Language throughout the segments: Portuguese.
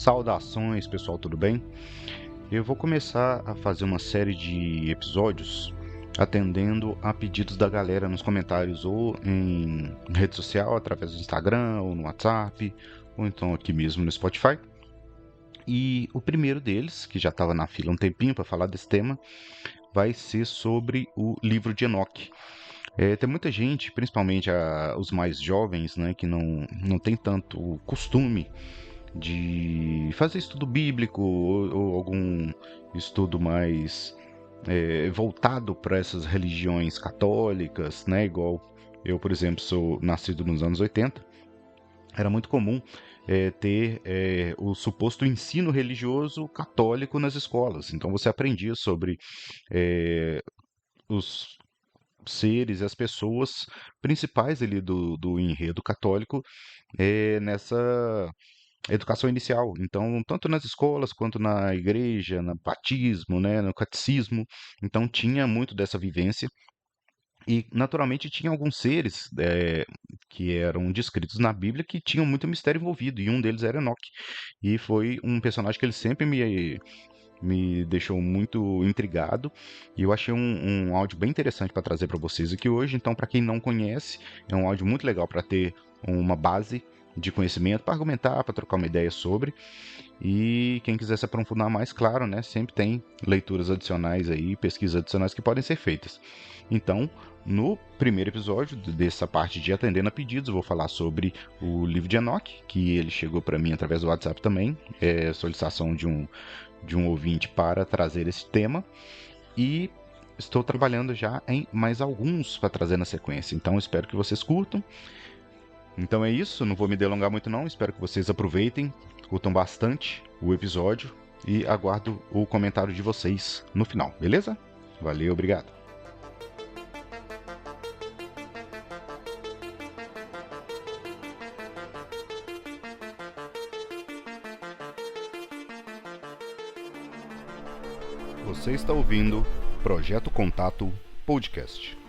Saudações, pessoal, tudo bem? Eu vou começar a fazer uma série de episódios atendendo a pedidos da galera nos comentários ou em rede social, através do Instagram ou no WhatsApp, ou então aqui mesmo no Spotify. E o primeiro deles, que já estava na fila um tempinho para falar desse tema, vai ser sobre o livro de Enoque. Tem muita gente, principalmente os mais jovens, né, que não tem tanto costume de fazer estudo bíblico ou algum estudo mais voltado para essas religiões católicas, né? Igual eu, por exemplo, sou nascido nos anos 80. Era muito comum ter o suposto ensino religioso católico nas escolas. Então você aprendia sobre os seres e as pessoas principais ali do enredo católico nessa educação inicial. Então, tanto nas escolas quanto na igreja, no batismo, né, no catecismo. Então, tinha muito dessa vivência. E, naturalmente, tinha alguns seres que eram descritos na Bíblia que tinham muito mistério envolvido. E um deles era Enoque. E foi um personagem que ele sempre me deixou muito intrigado, e eu achei um áudio bem interessante para trazer para vocês aqui hoje. Então, para quem não conhece, é um áudio muito legal para ter uma base de conhecimento, para argumentar, para trocar uma ideia sobre. E quem quiser se aprofundar mais, claro, né, sempre tem leituras adicionais aí, pesquisas adicionais que podem ser feitas. Então, no primeiro episódio dessa parte de Atendendo a Pedidos, eu vou falar sobre o livro de Enoque, que ele chegou para mim através do WhatsApp também, solicitação de um ouvinte para trazer esse tema, e estou trabalhando já em mais alguns para trazer na sequência, então espero que vocês curtam. Então é isso, não vou me delongar muito não, espero que vocês aproveitem, curtam bastante o episódio e aguardo o comentário de vocês no final, beleza? Valeu, obrigado. Você está ouvindo Projeto Contato Podcast.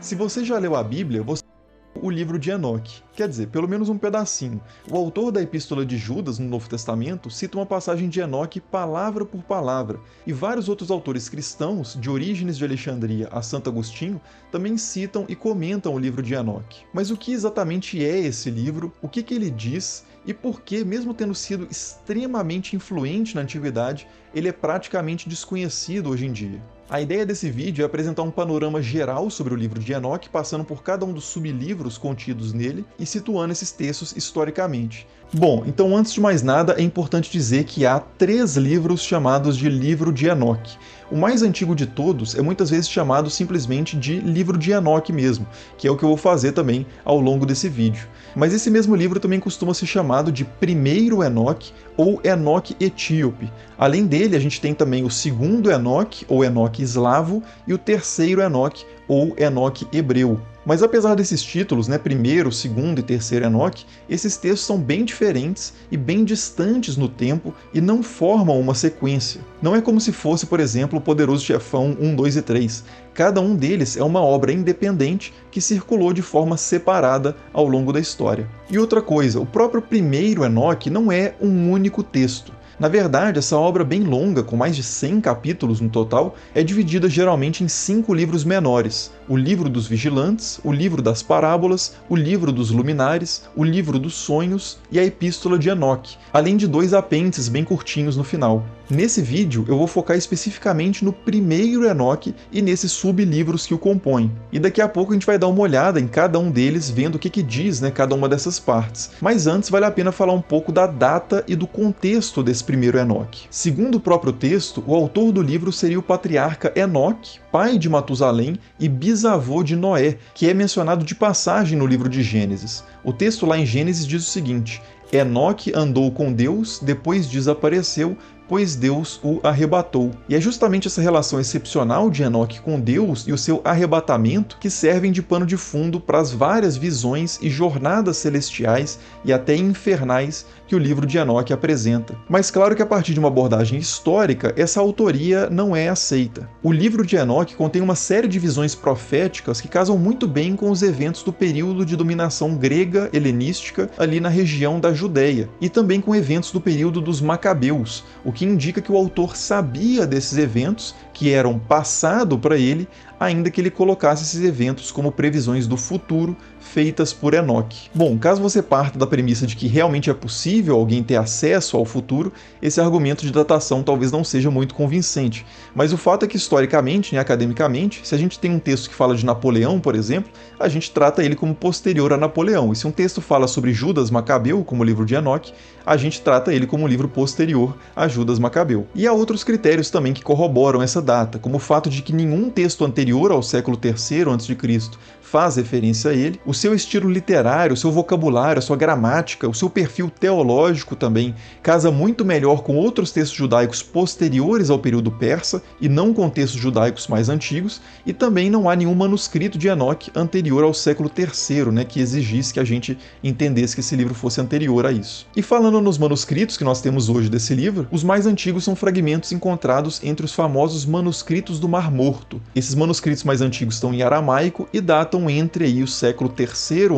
Se você já leu a Bíblia, você leu o livro de Enoque, quer dizer, pelo menos um pedacinho. O autor da Epístola de Judas, no Novo Testamento, cita uma passagem de Enoque palavra por palavra, e vários outros autores cristãos, de Orígenes de Alexandria a Santo Agostinho, também citam e comentam o livro de Enoque. Mas o que exatamente é esse livro, o que ele diz, e por que, mesmo tendo sido extremamente influente na antiguidade, ele é praticamente desconhecido hoje em dia? A ideia desse vídeo é apresentar um panorama geral sobre o livro de Enoque, passando por cada um dos sublivros contidos nele e situando esses textos historicamente. Bom, então antes de mais nada é importante dizer que há 3 livros chamados de Livro de Enoque. O mais antigo de todos é muitas vezes chamado simplesmente de Livro de Enoque mesmo, que é o que eu vou fazer também ao longo desse vídeo. Mas esse mesmo livro também costuma ser chamado de Primeiro Enoque ou Enoque Etíope. Além dele, a gente tem também o Segundo Enoque, ou Enoque Eslavo, e o Terceiro Enoque, ou Enoque Hebreu. Mas apesar desses títulos, né, primeiro, segundo e terceiro Enoque, esses textos são bem diferentes e bem distantes no tempo e não formam uma sequência. Não é como se fosse, por exemplo, o Poderoso Chefão 1, 2 e 3. Cada um deles é uma obra independente que circulou de forma separada ao longo da história. E outra coisa, o próprio primeiro Enoque não é um único texto. Na verdade, essa obra bem longa, com mais de 100 capítulos no total, é dividida geralmente em 5 livros menores: o Livro dos Vigilantes, o Livro das Parábolas, o Livro dos Luminares, o Livro dos Sonhos e a Epístola de Enoque, além de 2 apêndices bem curtinhos no final. Nesse vídeo, eu vou focar especificamente no primeiro Enoque e nesses sublivros que o compõem. E daqui a pouco a gente vai dar uma olhada em cada um deles, vendo o que diz, né, cada uma dessas partes. Mas antes vale a pena falar um pouco da data e do contexto desse primeiro Enoque. Segundo o próprio texto, o autor do livro seria o patriarca Enoque, pai de Matusalém e bisavô de Noé, que é mencionado de passagem no livro de Gênesis. O texto lá em Gênesis diz o seguinte: Enoque andou com Deus, depois desapareceu, pois Deus o arrebatou. E é justamente essa relação excepcional de Enoque com Deus e o seu arrebatamento que servem de pano de fundo para as várias visões e jornadas celestiais e até infernais que o livro de Enoque apresenta. Mas claro que a partir de uma abordagem histórica, essa autoria não é aceita. O livro de Enoque contém uma série de visões proféticas que casam muito bem com os eventos do período de dominação grega helenística ali na região da Judéia, e também com eventos do período dos Macabeus, o que indica que o autor sabia desses eventos, que eram passado para ele, ainda que ele colocasse esses eventos como previsões do futuro feitas por Enoque. Bom, caso você parta da premissa de que realmente é possível alguém ter acesso ao futuro, esse argumento de datação talvez não seja muito convincente. Mas o fato é que historicamente, academicamente, se a gente tem um texto que fala de Napoleão, por exemplo, a gente trata ele como posterior a Napoleão. E se um texto fala sobre Judas Macabeu, como o livro de Enoque, a gente trata ele como um livro posterior a Judas Macabeu. E há outros critérios também que corroboram essa data, como o fato de que nenhum texto anterior ao século III a.C. faz referência a ele, o seu estilo literário, o seu vocabulário, a sua gramática, o seu perfil teológico também casa muito melhor com outros textos judaicos posteriores ao período persa e não com textos judaicos mais antigos, e também não há nenhum manuscrito de Enoque anterior ao século III, que exigisse que a gente entendesse que esse livro fosse anterior a isso. E falando nos manuscritos que nós temos hoje desse livro, os mais antigos são fragmentos encontrados entre os famosos manuscritos do Mar Morto. Esses manuscritos mais antigos estão em aramaico e datam entre aí o século III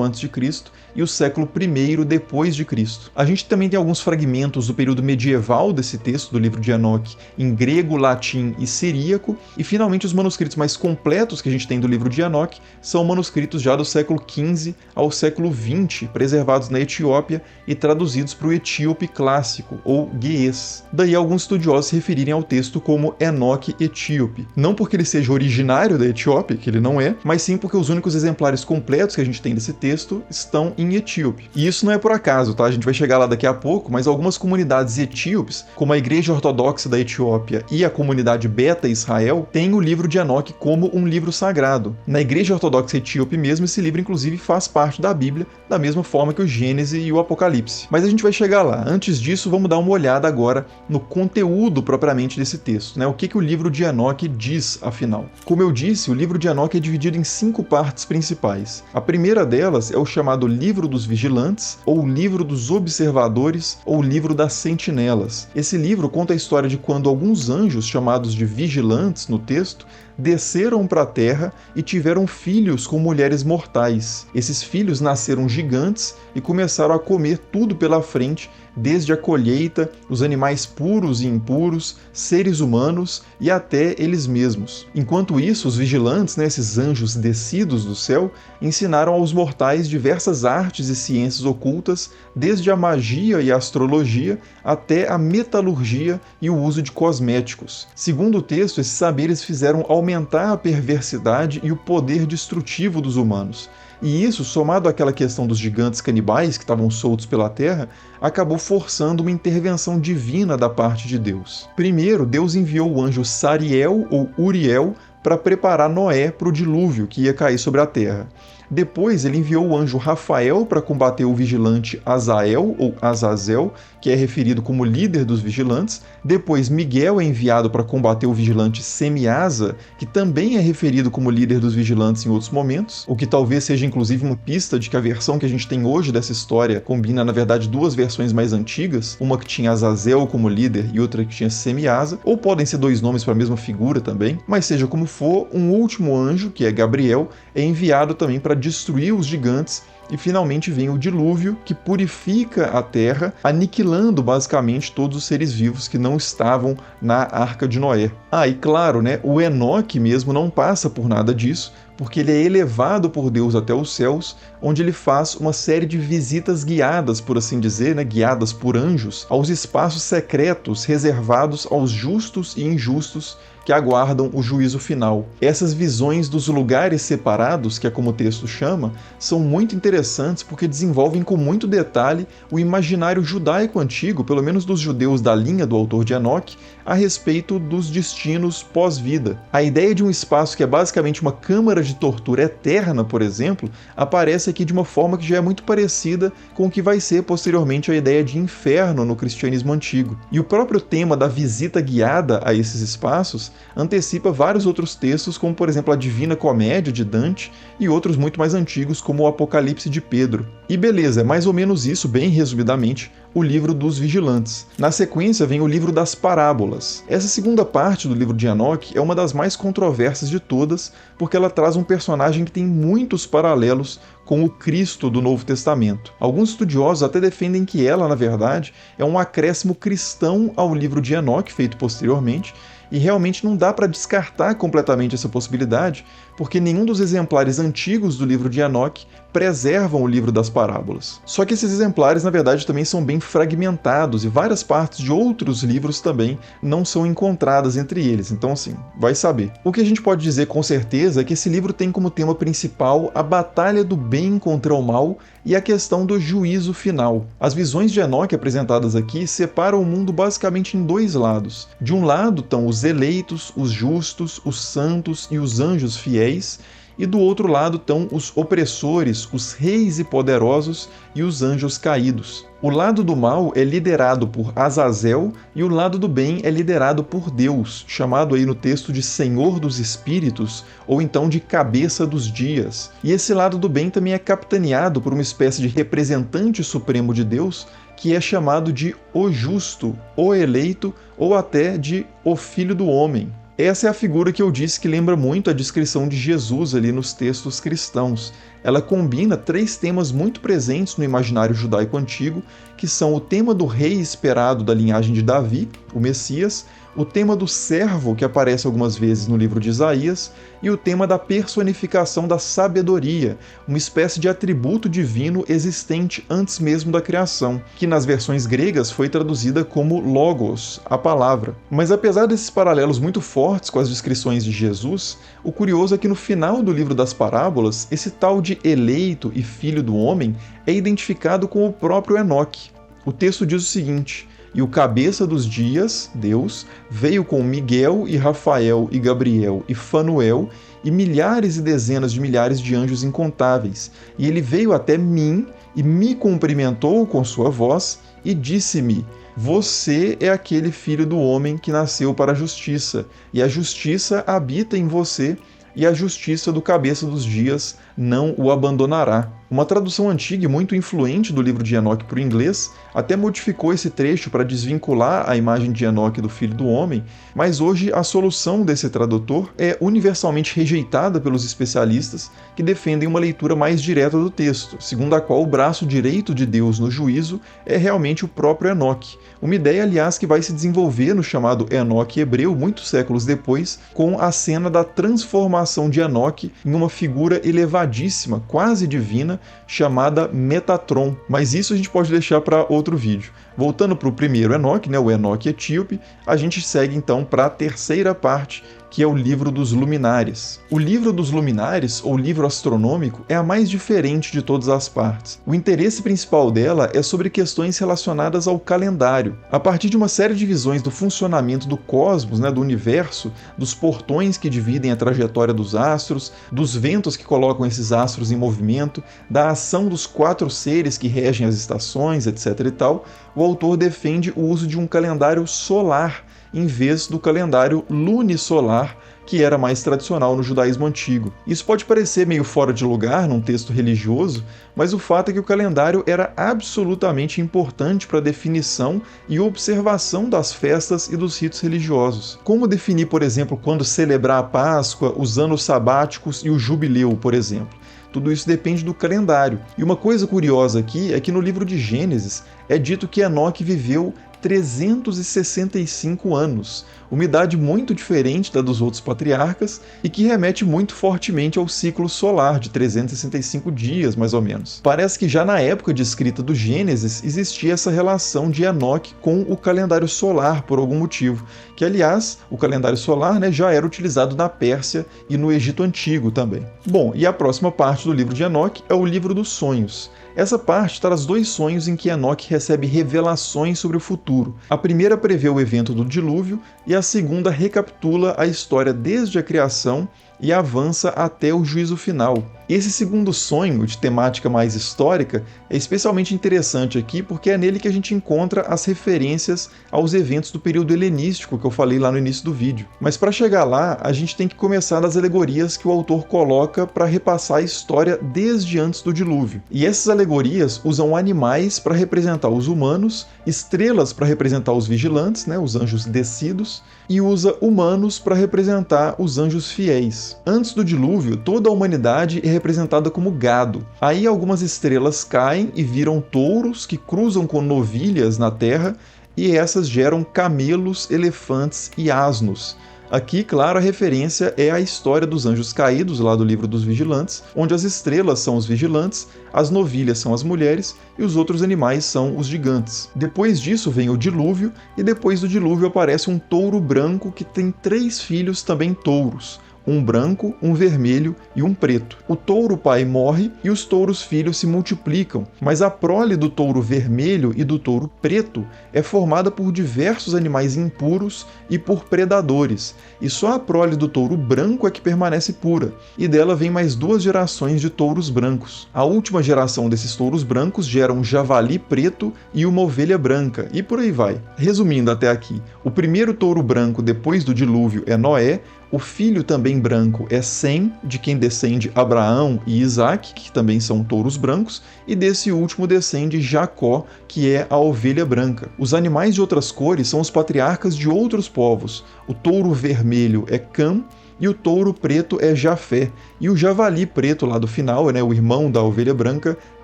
a.C. e o século I depois de Cristo. A gente também tem alguns fragmentos do período medieval desse texto do livro de Enoque em grego, latim e siríaco, e finalmente os manuscritos mais completos que a gente tem do livro de Enoque são manuscritos já do século XV ao século XX, preservados na Etiópia e traduzidos para o etíope clássico, ou ge'ez. Daí alguns estudiosos se referirem ao texto como Enoque etíope, não porque ele seja originário da Etiópia, que ele não é, mas sim porque os únicos exemplares completos que a gente tem desse texto estão em etíope. E isso não é por acaso, tá? A gente vai chegar lá daqui a pouco, mas algumas comunidades etíopes, como a Igreja Ortodoxa da Etiópia e a comunidade Beta Israel, têm o livro de Enoque como um livro sagrado. Na Igreja Ortodoxa Etíope mesmo, esse livro inclusive faz parte da Bíblia, da mesma forma que o Gênesis e o Apocalipse. Mas a gente vai chegar lá. Antes disso, vamos dar uma olhada agora no conteúdo propriamente desse texto, O que o livro de Enoque diz, afinal. Como eu disse, o livro de Enoque é dividido em 5 partes principais. A primeira delas é o chamado Livro dos Vigilantes, ou Livro dos Observadores, ou Livro das Sentinelas. Esse livro conta a história de quando alguns anjos, chamados de vigilantes no texto, desceram para a terra e tiveram filhos com mulheres mortais. Esses filhos nasceram gigantes e começaram a comer tudo pela frente, desde a colheita, os animais puros e impuros, seres humanos e até eles mesmos. Enquanto isso, os vigilantes, esses anjos descidos do céu, ensinaram aos mortais diversas artes e ciências ocultas, desde a magia e a astrologia até a metalurgia e o uso de cosméticos. Segundo o texto, esses saberes fizeram aumentar a perversidade e o poder destrutivo dos humanos. E isso, somado àquela questão dos gigantes canibais que estavam soltos pela terra, acabou forçando uma intervenção divina da parte de Deus. Primeiro, Deus enviou o anjo Sariel ou Uriel para preparar Noé para o dilúvio que ia cair sobre a terra. Depois, ele enviou o anjo Rafael para combater o vigilante Azael ou Azazel, que é referido como líder dos vigilantes. Depois, Miguel é enviado para combater o vigilante Semiasa, que também é referido como líder dos vigilantes em outros momentos, o que talvez seja inclusive uma pista de que a versão que a gente tem hoje dessa história combina, na verdade, duas versões mais antigas, uma que tinha Azazel como líder e outra que tinha Semiasa, ou podem ser dois nomes para a mesma figura também, mas seja como for, um último anjo, que é Gabriel, é enviado também para destruir os gigantes, e finalmente vem o dilúvio, que purifica a terra, aniquilando basicamente todos os seres vivos que não estavam na Arca de Noé. E claro, o Enoque mesmo não passa por nada disso, porque ele é elevado por Deus até os céus, onde ele faz uma série de visitas guiadas, por assim dizer, guiadas por anjos, aos espaços secretos reservados aos justos e injustos que aguardam o juízo final. Essas visões dos lugares separados, que é como o texto chama, são muito interessantes interessantes porque desenvolvem com muito detalhe o imaginário judaico antigo, pelo menos dos judeus da linha do autor de Enoque, a respeito dos destinos pós-vida. A ideia de um espaço que é basicamente uma câmara de tortura eterna, por exemplo, aparece aqui de uma forma que já é muito parecida com o que vai ser posteriormente a ideia de inferno no cristianismo antigo. E o próprio tema da visita guiada a esses espaços antecipa vários outros textos, como por exemplo a Divina Comédia de Dante e outros muito mais antigos, como o Apocalipse de Pedro. E beleza, é mais ou menos isso, bem resumidamente, o livro dos vigilantes. Na sequência vem o livro das parábolas. Essa segunda parte do livro de Enoque é uma das mais controversas de todas, porque ela traz um personagem que tem muitos paralelos com o Cristo do Novo Testamento. Alguns estudiosos até defendem que ela, na verdade, é um acréscimo cristão ao livro de Enoque, feito posteriormente, e realmente não dá para descartar completamente essa possibilidade, porque nenhum dos exemplares antigos do livro de Enoque preservam o livro das parábolas. Só que esses exemplares, na verdade, também são bem fragmentados e várias partes de outros livros também não são encontradas entre eles. Então, assim, vai saber. O que a gente pode dizer com certeza é que esse livro tem como tema principal a batalha do bem contra o mal e a questão do juízo final. As visões de Enoque apresentadas aqui separam o mundo basicamente em dois lados. De um lado estão os eleitos, os justos, os santos e os anjos fiéis, e do outro lado estão os opressores, os reis e poderosos e os anjos caídos. O lado do mal é liderado por Azazel e o lado do bem é liderado por Deus, chamado aí no texto de Senhor dos Espíritos, ou então de Cabeça dos Dias. E esse lado do bem também é capitaneado por uma espécie de representante supremo de Deus, que é chamado de o Justo, o Eleito, ou até de o Filho do Homem. Essa é a figura que eu disse que lembra muito a descrição de Jesus ali nos textos cristãos. Ela combina três temas muito presentes no imaginário judaico antigo, que são o tema do rei esperado da linhagem de Davi, o Messias, o tema do servo, que aparece algumas vezes no livro de Isaías, e o tema da personificação da sabedoria, uma espécie de atributo divino existente antes mesmo da criação, que nas versões gregas foi traduzida como logos, a palavra. Mas apesar desses paralelos muito fortes com as descrições de Jesus, o curioso é que no final do livro das parábolas, esse tal de eleito e filho do homem é identificado com o próprio Enoque. O texto diz o seguinte: "E o cabeça dos dias, Deus, veio com Miguel e Rafael e Gabriel e Fanuel e milhares e dezenas de milhares de anjos incontáveis. E ele veio até mim e me cumprimentou com sua voz e disse-me: Você é aquele filho do homem que nasceu para a justiça, e a justiça habita em você, e a justiça do cabeça dos dias não o abandonará." Uma tradução antiga e muito influente do livro de Enoque para o inglês até modificou esse trecho para desvincular a imagem de Enoque do Filho do Homem, mas hoje a solução desse tradutor é universalmente rejeitada pelos especialistas que defendem uma leitura mais direta do texto, segundo a qual o braço direito de Deus no juízo é realmente o próprio Enoque. Uma ideia, aliás, que vai se desenvolver no chamado Enoque hebreu muitos séculos depois, com a cena da transformação de Enoque em uma figura elevadíssima, quase divina, chamada Metatron. Mas isso a gente pode deixar para outro vídeo. Voltando para o primeiro Enoque, o Enoque etíope, a gente segue então para a terceira parte, que é o livro dos luminares. O livro dos luminares, ou livro astronômico, é a mais diferente de todas as partes. O interesse principal dela é sobre questões relacionadas ao calendário. A partir de uma série de visões do funcionamento do cosmos, do universo, dos portões que dividem a trajetória dos astros, dos ventos que colocam esses astros em movimento, da ação dos 4 seres que regem as estações, etc. e tal, o autor defende o uso de um calendário solar, em vez do calendário lunisolar, que era mais tradicional no judaísmo antigo. Isso pode parecer meio fora de lugar num texto religioso, mas o fato é que o calendário era absolutamente importante para a definição e observação das festas e dos ritos religiosos. Como definir, por exemplo, quando celebrar a Páscoa, os anos sabáticos e o jubileu, por exemplo? Tudo isso depende do calendário. E uma coisa curiosa aqui é que no livro de Gênesis é dito que Enoque viveu 365 anos, uma idade muito diferente da dos outros patriarcas e que remete muito fortemente ao ciclo solar de 365 dias, mais ou menos. Parece que já na época de escrita do Gênesis existia essa relação de Enoque com o calendário solar por algum motivo, que aliás, o calendário solar, né, já era utilizado na Pérsia e no Egito Antigo também. Bom, e a próxima parte do livro de Enoque é o livro dos sonhos. Essa parte traz 2 sonhos em que Enoque recebe revelações sobre o futuro. A primeira prevê o evento do dilúvio e a segunda recapitula a história desde a criação e avança até o juízo final. Esse segundo sonho, de temática mais histórica, é especialmente interessante aqui porque é nele que a gente encontra as referências aos eventos do período helenístico que eu falei lá no início do vídeo. Mas para chegar lá, a gente tem que começar das alegorias que o autor coloca para repassar a história desde antes do dilúvio. E essas alegorias usam animais para representar os humanos, estrelas para representar os vigilantes, né, os anjos descidos, e usa humanos para representar os anjos fiéis. Antes do dilúvio, toda a humanidade é representada como gado. Aí algumas estrelas caem e viram touros que cruzam com novilhas na terra, e essas geram camelos, elefantes e asnos. Aqui, claro, a referência é a história dos anjos caídos, lá do livro dos vigilantes, onde as estrelas são os vigilantes, as novilhas são as mulheres e os outros animais são os gigantes. Depois disso vem o dilúvio, e depois do dilúvio aparece um touro branco que tem 3 filhos também touros. Um branco, um vermelho e um preto. O touro pai morre e os touros filhos se multiplicam, mas a prole do touro vermelho e do touro preto é formada por diversos animais impuros e por predadores, e só a prole do touro branco é que permanece pura, e dela vem mais 2 gerações de touros brancos. A última geração desses touros brancos gera um javali preto e uma ovelha branca, e por aí vai. Resumindo até aqui, o primeiro touro branco depois do dilúvio é Noé, o filho também branco é Sem, de quem descende Abraão e Isaac, que também são touros brancos, e desse último descende Jacó, que é a ovelha branca. Os animais de outras cores são os patriarcas de outros povos. O touro vermelho é Cam, e o touro preto é Jafé, e o javali preto lá do final, né, o irmão da ovelha branca,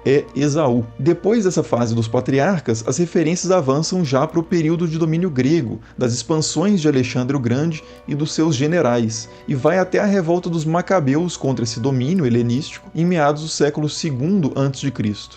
é Esaú. Depois dessa fase dos patriarcas, as referências avançam já para o período de domínio grego, das expansões de Alexandre o Grande e dos seus generais, e vai até a revolta dos macabeus contra esse domínio helenístico em meados do século II a.C.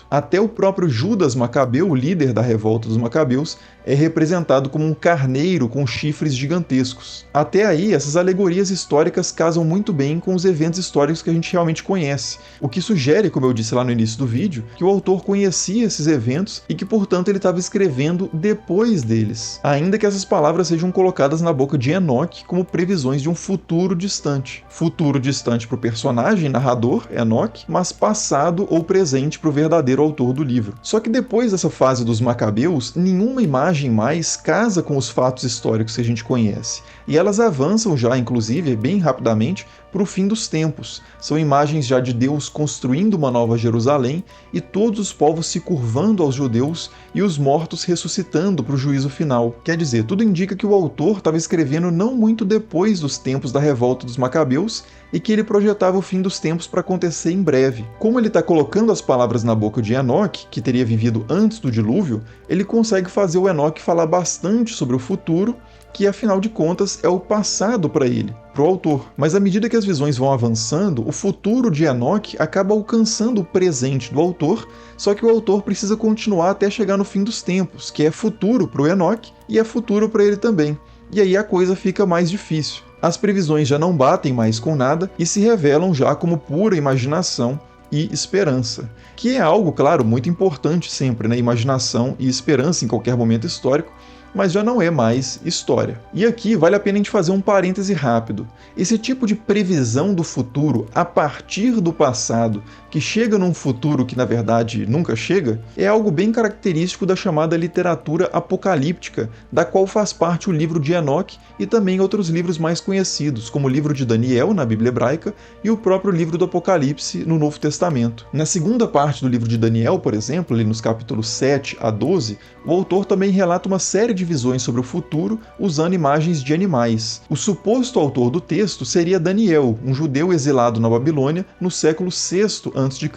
Até o próprio Judas Macabeu, o líder da revolta dos macabeus, é representado como um carneiro com chifres gigantescos. Até aí, essas alegorias históricas casam muito bem com os eventos históricos que a gente realmente conhece, o que sugere, como eu disse lá no início do vídeo, que o autor conhecia esses eventos e que, portanto, ele estava escrevendo depois deles, ainda que essas palavras sejam colocadas na boca de Enoque como previsões de um futuro distante. Futuro distante para o personagem narrador, Enoque, mas passado ou presente para o verdadeiro autor do livro. Só que depois dessa fase dos macabeus, nenhuma imagem mais casa com os fatos históricos que a gente conhece, e elas avançam já, inclusive, bem rapidamente, para o fim dos tempos. São imagens já de Deus construindo uma nova Jerusalém e todos os povos se curvando aos judeus e os mortos ressuscitando para o juízo final. Quer dizer, tudo indica que o autor estava escrevendo não muito depois dos tempos da revolta dos macabeus e que ele projetava o fim dos tempos para acontecer em breve. Como ele está colocando as palavras na boca de Enoque, que teria vivido antes do dilúvio, ele consegue fazer o Enoque falar bastante sobre o futuro, que afinal de contas é o passado para ele, para o autor. Mas à medida que as visões vão avançando, o futuro de Enoque acaba alcançando o presente do autor, só que o autor precisa continuar até chegar no fim dos tempos, que é futuro para o Enoque e é futuro para ele também. E aí a coisa fica mais difícil. As previsões já não batem mais com nada e se revelam já como pura imaginação e esperança, que é algo, claro, muito importante sempre, né? Imaginação e esperança em qualquer momento histórico, mas já não é mais história. E aqui vale a pena a gente fazer um parêntese rápido. Esse tipo de previsão do futuro a partir do passado, que chega num futuro que na verdade nunca chega, é algo bem característico da chamada literatura apocalíptica, da qual faz parte o livro de Enoque e também outros livros mais conhecidos, como o livro de Daniel na Bíblia hebraica e o próprio livro do Apocalipse no Novo Testamento. Na segunda parte do livro de Daniel, por exemplo, ali nos capítulos 7 a 12, o autor também relata uma série de de visões sobre o futuro usando imagens de animais. O suposto autor do texto seria Daniel, um judeu exilado na Babilônia no século VI a.C.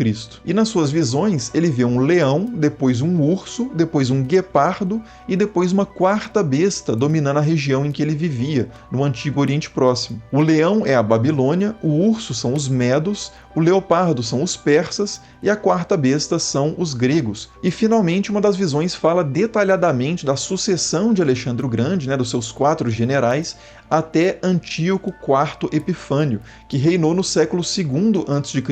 E nas suas visões ele vê um leão, depois um urso, depois um guepardo e depois uma quarta besta dominando a região em que ele vivia, no Antigo Oriente Próximo. O leão é a Babilônia, o urso são os medos, o leopardo são os persas e a quarta besta são os gregos. E finalmente uma das visões fala detalhadamente da sucessão de Alexandre o Grande, dos seus 4 generais, até Antíoco IV Epifânio, que reinou no século II a.C.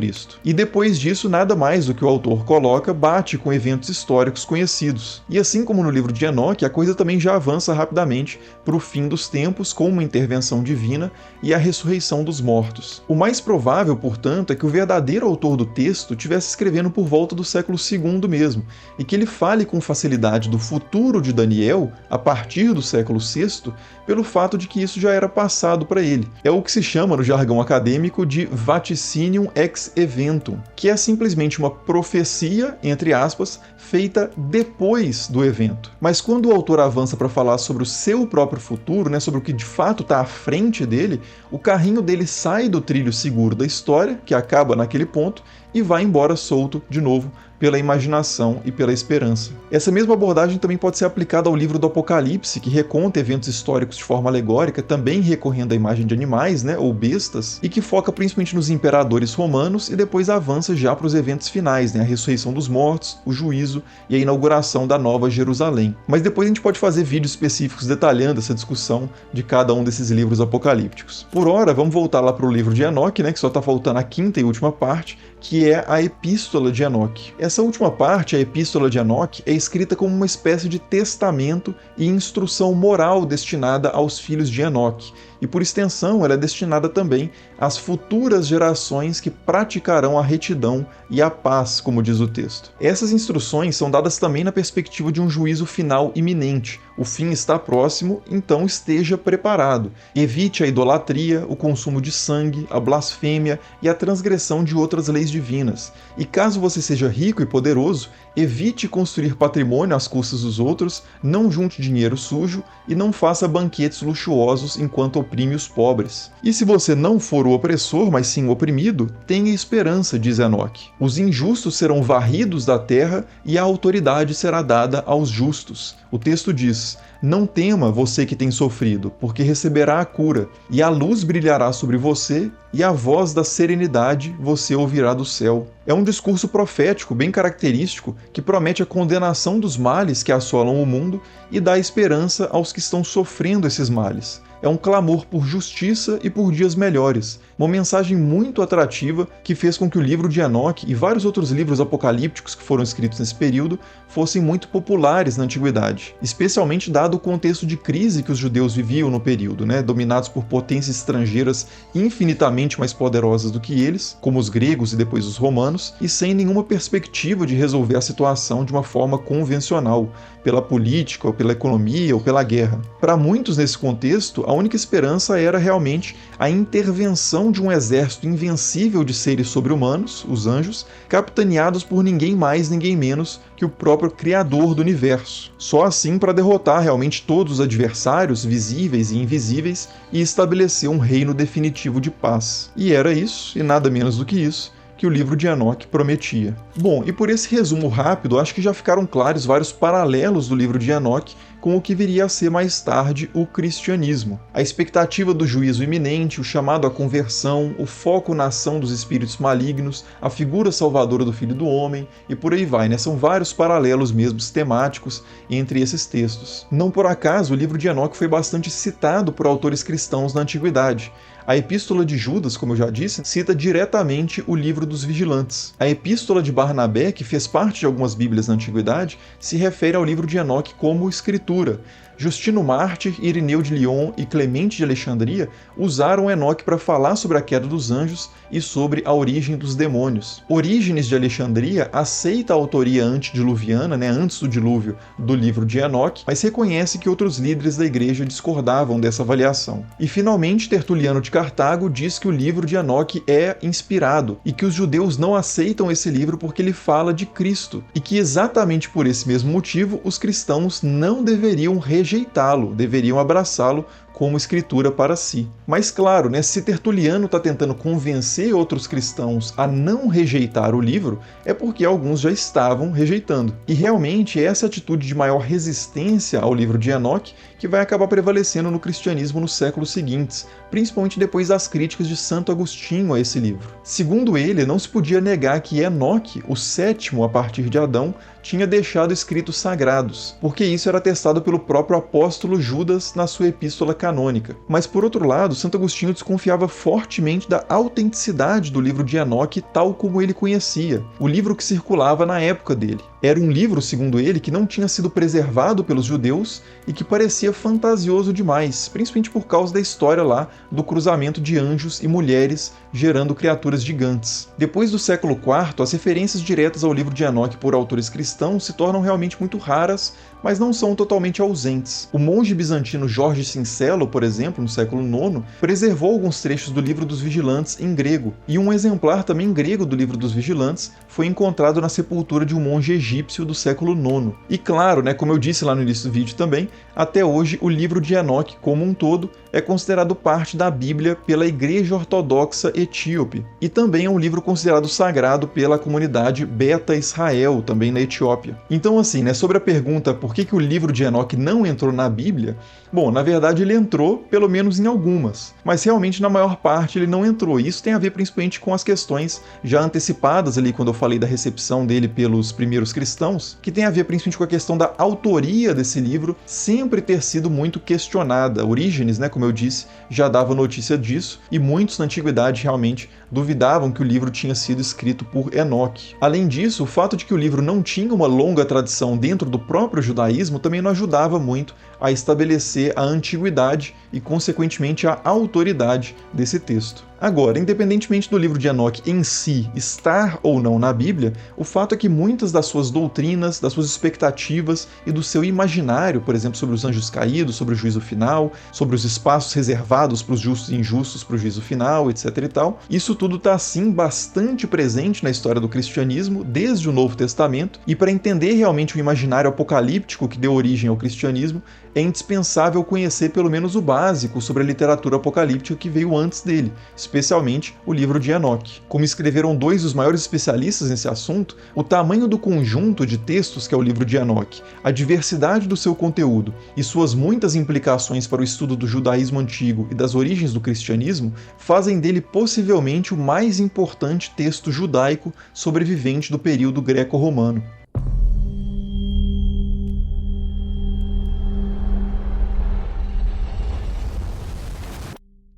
E depois disso, nada mais do que o autor coloca bate com eventos históricos conhecidos. E assim como no livro de Enoque, a coisa também já avança rapidamente para o fim dos tempos com uma intervenção divina e a ressurreição dos mortos. O mais provável, portanto, é que o verdadeiro autor do texto estivesse escrevendo por volta do século II mesmo, e que ele fale com facilidade do futuro de Daniel a partir do século VI, pelo fato de que isso já era passado para ele. É o que se chama no jargão acadêmico de vaticinium ex eventum, que é simplesmente uma profecia, entre aspas, feita depois do evento. Mas quando o autor avança para falar sobre o seu próprio futuro, sobre o que de fato está à frente dele, o carrinho dele sai do trilho seguro da história, que acaba naquele ponto, e vai embora solto de novo pela imaginação e pela esperança. Essa mesma abordagem também pode ser aplicada ao livro do Apocalipse, que reconta eventos históricos de forma alegórica, também recorrendo à imagem de animais, ou bestas, e que foca principalmente nos imperadores romanos e depois avança já para os eventos finais, a ressurreição dos mortos, o juízo e a inauguração da Nova Jerusalém. Mas depois a gente pode fazer vídeos específicos detalhando essa discussão de cada um desses livros apocalípticos. Por hora, vamos voltar lá para o livro de Enoque, que só está faltando a quinta e última parte, que é a Epístola de Enoque. Essa última parte, a Epístola de Enoque, é escrita como uma espécie de testamento e instrução moral destinada aos filhos de Enoque, e por extensão ela é destinada também às futuras gerações que praticarão a retidão e a paz, como diz o texto. Essas instruções são dadas também na perspectiva de um juízo final iminente. O fim está próximo, então esteja preparado. Evite a idolatria, o consumo de sangue, a blasfêmia e a transgressão de outras leis divinas. E caso você seja rico e poderoso, evite construir patrimônio às custas dos outros, não junte dinheiro sujo e não faça banquetes luxuosos enquanto oprime os pobres. E se você não for o opressor, mas sim o oprimido, tenha esperança, diz Enoque. Os injustos serão varridos da terra e a autoridade será dada aos justos. O texto diz: não tema você que tem sofrido, porque receberá a cura, e a luz brilhará sobre você, e a voz da serenidade você ouvirá do céu. É um discurso profético bem característico que promete a condenação dos males que assolam o mundo e dá esperança aos que estão sofrendo esses males. É um clamor por justiça e por dias melhores, uma mensagem muito atrativa que fez com que o livro de Enoque e vários outros livros apocalípticos que foram escritos nesse período fossem muito populares na antiguidade, especialmente dado o contexto de crise que os judeus viviam no período, dominados por potências estrangeiras infinitamente mais poderosas do que eles, como os gregos e depois os romanos, e sem nenhuma perspectiva de resolver a situação de uma forma convencional, pela política, ou pela economia, ou pela guerra. Para muitos nesse contexto, a única esperança era realmente a intervenção de um exército invencível de seres sobre-humanos, os anjos, capitaneados por ninguém mais, ninguém menos que o próprio Criador do universo. Só assim para derrotar realmente todos os adversários, visíveis e invisíveis, e estabelecer um reino definitivo de paz. E era isso, e nada menos do que isso, que o livro de Enoque prometia. Bom, e por esse resumo rápido, acho que já ficaram claros vários paralelos do livro de Enoque com o que viria a ser mais tarde o cristianismo. A expectativa do juízo iminente, o chamado à conversão, o foco na ação dos espíritos malignos, a figura salvadora do Filho do Homem, e por aí vai, São vários paralelos mesmo temáticos entre esses textos. Não por acaso, o livro de Enoque foi bastante citado por autores cristãos na antiguidade. A Epístola de Judas, como eu já disse, cita diretamente o livro dos vigilantes. A Epístola de Barnabé, que fez parte de algumas bíblias na antiguidade, se refere ao livro de Enoque como escritura. Justino Mártir, Irineu de Lyon e Clemente de Alexandria usaram Enoque para falar sobre a queda dos anjos e sobre a origem dos demônios. Orígenes de Alexandria aceita a autoria antediluviana, antes do dilúvio, do livro de Enoque, mas reconhece que outros líderes da igreja discordavam dessa avaliação. E finalmente Tertuliano de Cartago diz que o livro de Enoque é inspirado e que os judeus não aceitam esse livro porque ele fala de Cristo, e que exatamente por esse mesmo motivo os cristãos não deveriam rejeitar rejeitá-lo, deveriam abraçá-lo como escritura para si. Mas claro, né, se Tertuliano está tentando convencer outros cristãos a não rejeitar o livro, é porque alguns já estavam rejeitando. E realmente é essa atitude de maior resistência ao livro de Enoque que vai acabar prevalecendo no cristianismo nos séculos seguintes, principalmente depois das críticas de Santo Agostinho a esse livro. Segundo ele, não se podia negar que Enoque, o sétimo a partir de Adão, tinha deixado escritos sagrados, porque isso era atestado pelo próprio apóstolo Judas na sua epístola canônica. Mas por outro lado, Santo Agostinho desconfiava fortemente da autenticidade do livro de Enoque tal como ele conhecia, o livro que circulava na época dele. Era um livro, segundo ele, que não tinha sido preservado pelos judeus e que parecia fantasioso demais, principalmente por causa da história lá do cruzamento de anjos e mulheres gerando criaturas gigantes. Depois do século IV, as referências diretas ao livro de Enoque por autores cristãos se tornam realmente muito raras, mas não são totalmente ausentes. O monge bizantino Jorge Sincelo, por exemplo, no século IX, preservou alguns trechos do Livro dos Vigilantes em grego, e um exemplar também grego do Livro dos Vigilantes foi encontrado na sepultura de um monge egípcio do século IX. E claro, né, como eu disse lá no início do vídeo também, até hoje o livro de Enoque como um todo é considerado parte da Bíblia pela Igreja Ortodoxa Etíope, e também é um livro considerado sagrado pela comunidade Beta Israel, também na Etiópia. Então assim, né, sobre a pergunta por que o livro de Enoque não entrou na Bíblia, bom, na verdade ele entrou, pelo menos em algumas, mas realmente na maior parte ele não entrou. E isso tem a ver principalmente com as questões já antecipadas ali quando eu falei da recepção dele pelos primeiros cristãos, que tem a ver principalmente com a questão da autoria desse livro sempre ter sido muito questionada. Orígenes, né, como eu disse, já dava notícia disso, e muitos na antiguidade realmente duvidavam que o livro tinha sido escrito por Enoque. Além disso, o fato de que o livro não tinha uma longa tradição dentro do próprio judaísmo também não ajudava muito a estabelecer a antiguidade e, consequentemente, a autoridade desse texto. Agora, independentemente do livro de Enoque em si estar ou não na Bíblia, o fato é que muitas das suas doutrinas, das suas expectativas e do seu imaginário, por exemplo, sobre os anjos caídos, sobre o juízo final, sobre os espaços reservados para os justos e injustos para o juízo final, etc. e tal, isso tudo está, sim, bastante presente na história do cristianismo desde o Novo Testamento, e para entender realmente o imaginário apocalíptico que deu origem ao cristianismo, é indispensável conhecer pelo menos o básico sobre a literatura apocalíptica que veio antes dele, especialmente o livro de Enoque. Como escreveram dois dos maiores especialistas nesse assunto, o tamanho do conjunto de textos que é o livro de Enoque, a diversidade do seu conteúdo e suas muitas implicações para o estudo do judaísmo antigo e das origens do cristianismo fazem dele possivelmente o mais importante texto judaico sobrevivente do período greco-romano.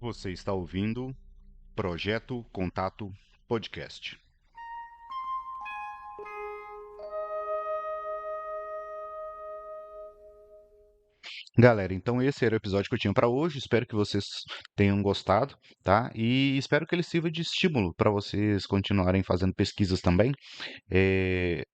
Você está ouvindo Projeto Contato Podcast. Galera, então esse era o episódio que eu tinha para hoje. Espero que vocês tenham gostado, tá? E espero que ele sirva de estímulo para vocês continuarem fazendo pesquisas também. É,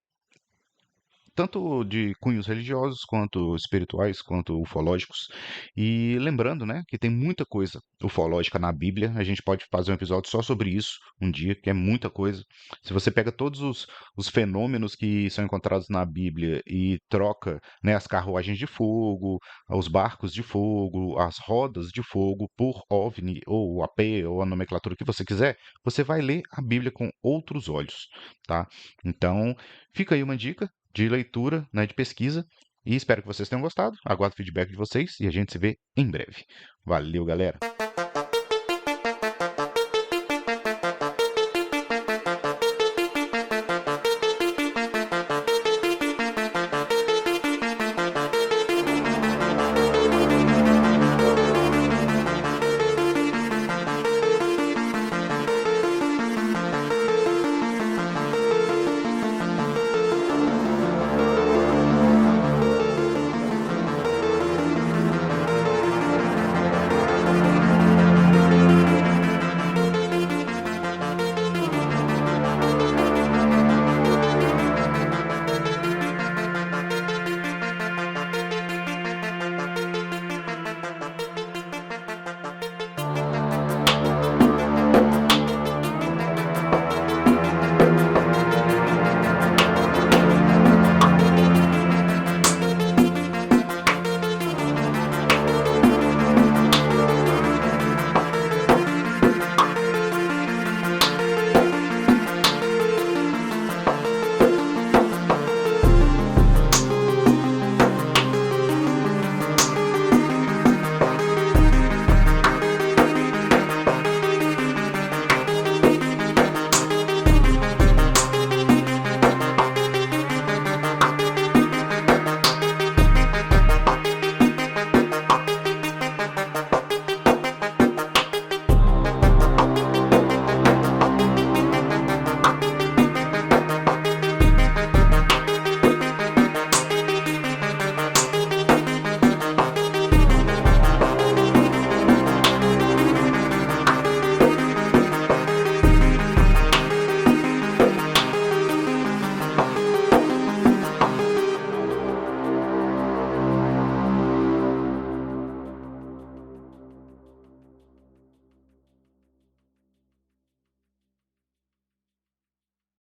tanto de cunhos religiosos, quanto espirituais, quanto ufológicos. E lembrando, né, que tem muita coisa ufológica na Bíblia. A gente pode fazer um episódio só sobre isso um dia, que é muita coisa. Se você pega todos os fenômenos que são encontrados na Bíblia e troca, né, as carruagens de fogo, os barcos de fogo, as rodas de fogo por OVNI ou AP ou a nomenclatura que você quiser, você vai ler a Bíblia com outros olhos, tá? Então, fica aí uma dica de leitura, né, de pesquisa, e espero que vocês tenham gostado. Aguardo o feedback de vocês e a gente se vê em breve. Valeu, galera!